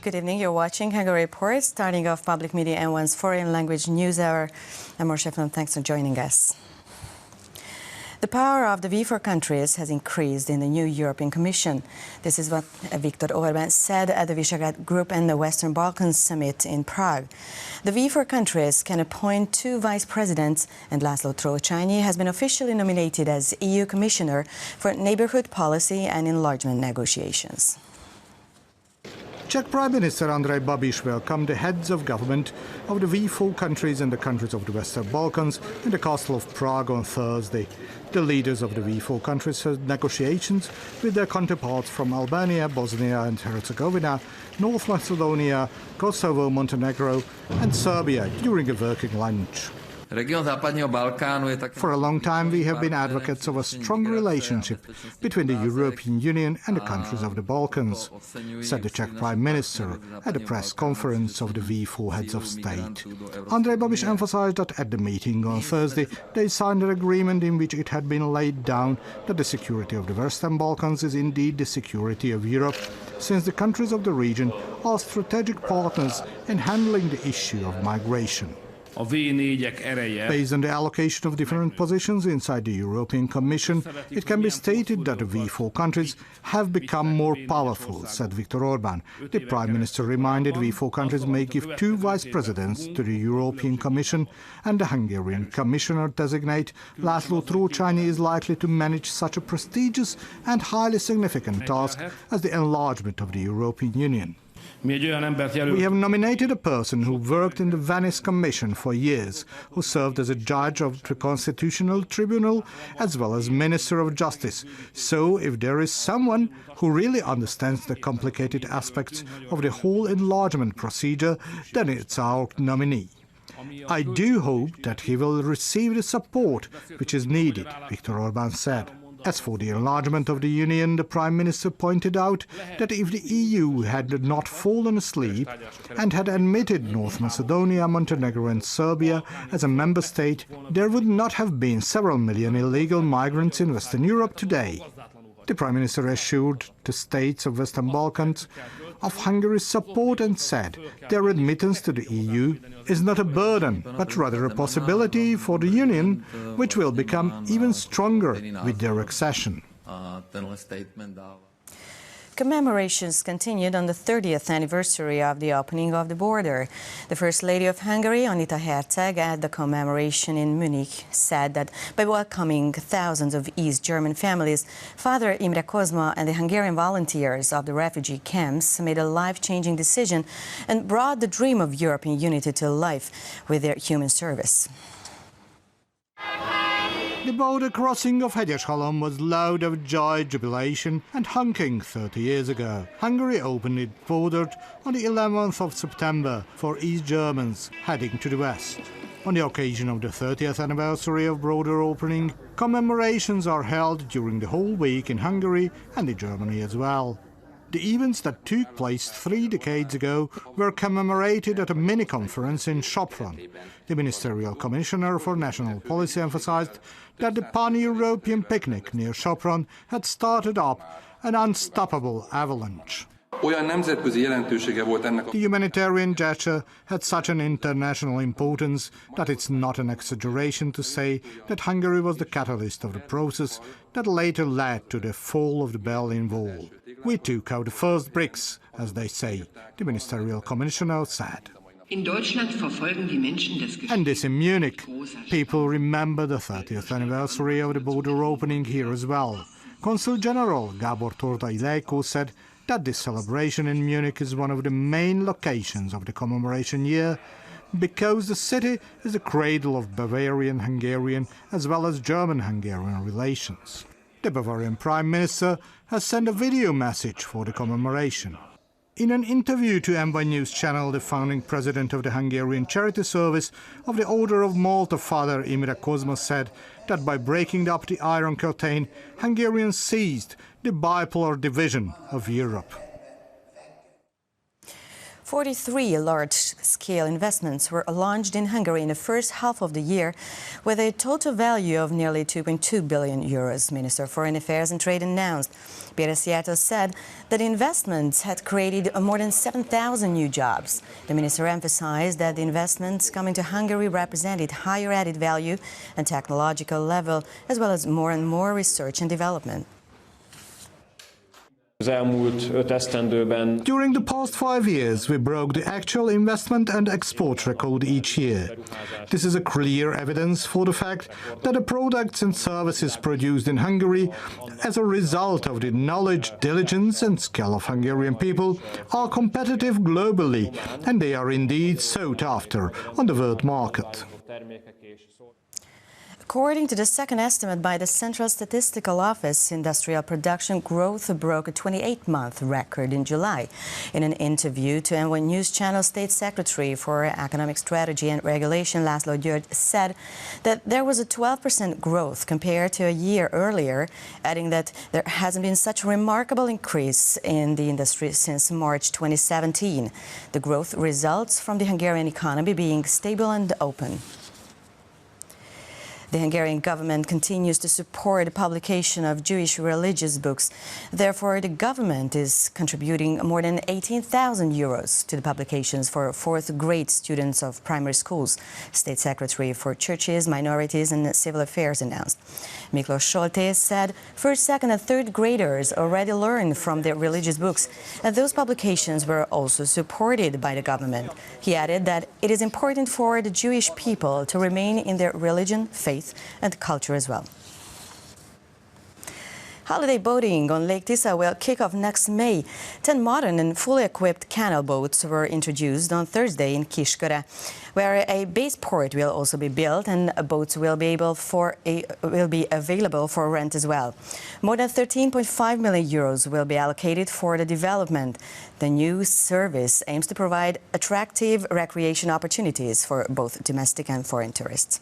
Good evening. You're watching Hungary Report, starting off Public Media N1's foreign language news hour. I'm Marsha Film. Thanks for joining us. The power of the V4 countries has increased in the new European Commission. This is what Viktor Orbán said at the Visegrad Group and the Western Balkans Summit in Prague. The V4 countries can appoint 2 vice presidents, and László Trócsányi has been officially nominated as EU Commissioner for Neighbourhood Policy and Enlargement Negotiations. Czech Prime Minister Andrej Babiš welcomed the heads of government of the V4 countries and the countries of the Western Balkans in the castle of Prague on Thursday. The leaders of the V4 countries had negotiations with their counterparts from Albania, Bosnia and Herzegovina, North Macedonia, Kosovo, Montenegro and Serbia during a working lunch. For a long time we have been advocates of a strong relationship between the European Union and the countries of the Balkans, said the Czech Prime Minister at a press conference of the V4 heads of state. Andrej Babiš emphasized that at the meeting on Thursday they signed an agreement in which it had been laid down that the security of the Western Balkans is indeed the security of Europe, since the countries of the region are strategic partners in handling the issue of migration. Based on the allocation of different positions inside the European Commission, it can be stated that the V4 countries have become more powerful, said Viktor Orbán. The Prime Minister reminded V4 countries may give 2 vice presidents to the European Commission, and the Hungarian Commissioner-designate László Trócsányi is likely to manage such a prestigious and highly significant task as the enlargement of the European Union. We have nominated a person who worked in the Venice Commission for years, who served as a judge of the Constitutional Tribunal as well as Minister of Justice. So if there is someone who really understands the complicated aspects of the whole enlargement procedure, then it's our nominee. I do hope that he will receive the support which is needed, Viktor Orbán said. As for the enlargement of the Union, the Prime Minister pointed out that if the EU had not fallen asleep and had admitted North Macedonia, Montenegro and Serbia as a member state, there would not have been several million illegal migrants in Western Europe today. The Prime Minister assured the states of Western Balkans of Hungary's support and said their admittance to the EU is not a burden, but rather a possibility for the Union, which will become even stronger with their accession. Commemorations continued on the 30th anniversary of the opening of the border. The First Lady of Hungary, Anita Herceg, at the commemoration in Munich, said that by welcoming thousands of East German families, Father Imre Kozma and the Hungarian volunteers of the refugee camps made a life-changing decision and brought the dream of European unity to life with their human service. The border crossing of Hegyeshalom was loud of joy, jubilation and honking 30 years ago. Hungary opened its border on the 11th of September for East Germans heading to the west. On the occasion of the 30th anniversary of border opening, commemorations are held during the whole week in Hungary and in Germany as well. The events that took place 3 decades ago were commemorated at a mini-conference in Sopron. The Ministerial Commissioner for National Policy emphasized that the pan-European picnic near Sopron had started up an unstoppable avalanche. The humanitarian gesture had such an international importance that it's not an exaggeration to say that Hungary was the catalyst of the process that later led to the fall of the Berlin Wall. We took out the first bricks, as they say, the Ministerial Commissioner said. And this in Munich. People remember the 30th anniversary of the border opening here as well. Consul General Gábor Tordai Lejko said that this celebration in Munich is one of the main locations of the commemoration year because the city is the cradle of Bavarian-Hungarian as well as German-Hungarian relations. The Bavarian Prime Minister has sent a video message for the commemoration. In an interview to M1 News Channel, the founding president of the Hungarian Charity Service of the Order of Malta, Father Imre Kozma, said that by breaking up the Iron Curtain, Hungarians seized the bipolar division of Europe. 43 large-scale investments were launched in Hungary in the first half of the year, with a total value of nearly 2.2 billion euros, Minister of Foreign Affairs and Trade announced. Péter Szijjártó said that investments had created more than 7,000 new jobs. The minister emphasized that the investments coming to Hungary represented higher added value and technological level, as well as more and more research and development. During the past 5 years, we broke the actual investment and export record each year. This is a clear evidence for the fact that the products and services produced in Hungary, as a result of the knowledge, diligence and skill of Hungarian people, are competitive globally, and they are indeed sought after on the world market. According to the second estimate by the Central Statistical Office, industrial production growth broke a 28-month record in July. In an interview to N1 News Channel, State Secretary for Economic Strategy and Regulation László György said that there was a 12% growth compared to a year earlier, adding that there hasn't been such a remarkable increase in the industry since March 2017. The growth results from the Hungarian economy being stable and open. The Hungarian government continues to support the publication of Jewish religious books. Therefore, the government is contributing more than 18,000 euros to the publications for fourth-grade students of primary schools, State Secretary for Churches, Minorities and Civil Affairs announced. Miklos Soltész said first, second and third graders already learn from their religious books, and those publications were also supported by the government. He added that it is important for the Jewish people to remain in their religion, faith and culture as well. Holiday boating on Lake Tisa will kick off next May. 10 modern and fully equipped canal boats were introduced on Thursday in Kisköre, where a base port will also be built and boats will be available for rent as well. More than 13.5 million euros will be allocated for the development. The new service aims to provide attractive recreation opportunities for both domestic and foreign tourists.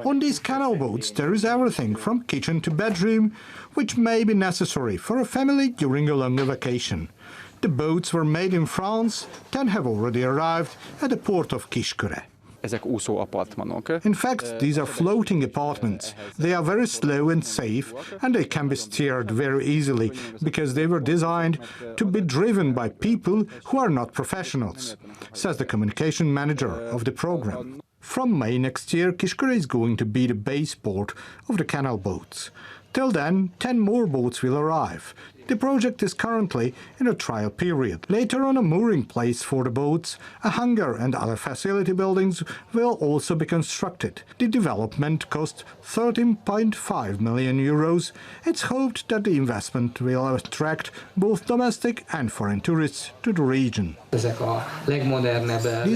On these canal boats there is everything from kitchen to bedroom, which may be necessary for a family during a longer vacation. The boats were made in France, 10 have already arrived at the port of Kisköre. In fact, these are floating apartments. They are very slow and safe, and they can be steered very easily, because they were designed to be driven by people who are not professionals, says the communication manager of the program. From May next year, Kisköre is going to be the base port of the canal boats. Till then, 10 more boats will arrive. The project is currently in a trial period. Later on, a mooring place for the boats, a hangar and other facility buildings will also be constructed. The development cost 13.5 million euros. It's hoped that the investment will attract both domestic and foreign tourists to the region. These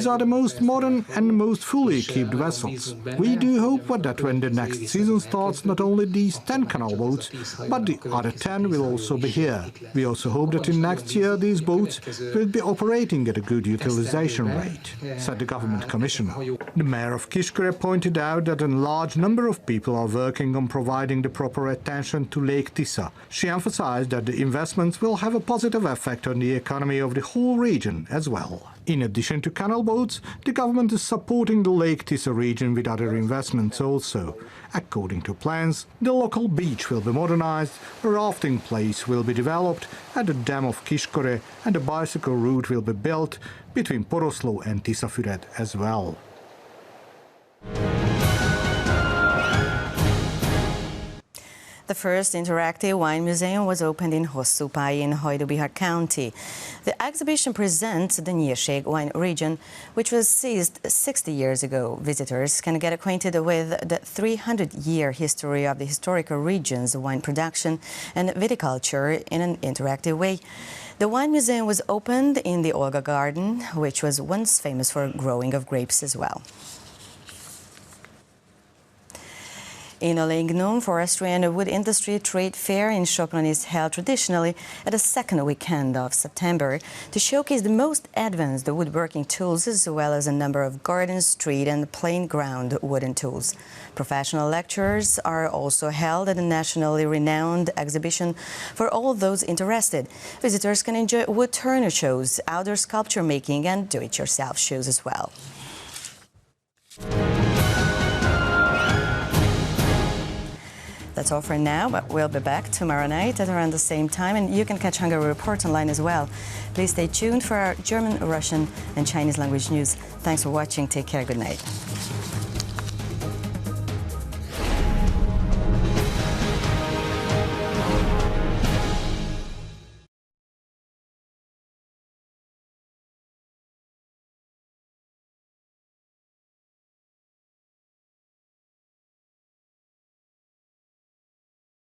are the most modern and most fully equipped vessels. We do hope that when the next season starts, not only these 10 canal boats, but the other 10 will also be here. We also hope that in next year these boats will be operating at a good utilization rate, said the government commissioner. The mayor of Kisköre pointed out that a large number of people are working on providing the proper attention to Lake Tisa. She emphasized that the investments will have a positive effect on the economy of the whole region as well. In addition to canal boats, the government is supporting the Lake Tisa region with other investments also. According to plans, the local beach will be modernized, a rafting place will be developed at the dam of Kisköre, and a bicycle route will be built between Poroszló and Tiszafüred as well. The first interactive wine museum was opened in Hosszúpályi in Hajdú-Bihar County. The exhibition presents the Nyírség wine region, which was seized 60 years ago. Visitors can get acquainted with the 300-year history of the historical region's wine production and viticulture in an interactive way. The wine museum was opened in the Olga Garden, which was once famous for growing of grapes as well. In Lignum, forestry and wood industry trade fair in Sopron is held traditionally at the second weekend of September to showcase the most advanced woodworking tools as well as a number of garden, street and plain ground wooden tools. Professional lectures are also held at a nationally renowned exhibition for all those interested. Visitors can enjoy wood turner shows, outdoor sculpture making and do-it-yourself shows as well. That's all for now, but we'll be back tomorrow night at around the same time, and you can catch Hungary Report online as well. Please stay tuned for our German, Russian and Chinese language news. Thanks for watching. Take care. Good night.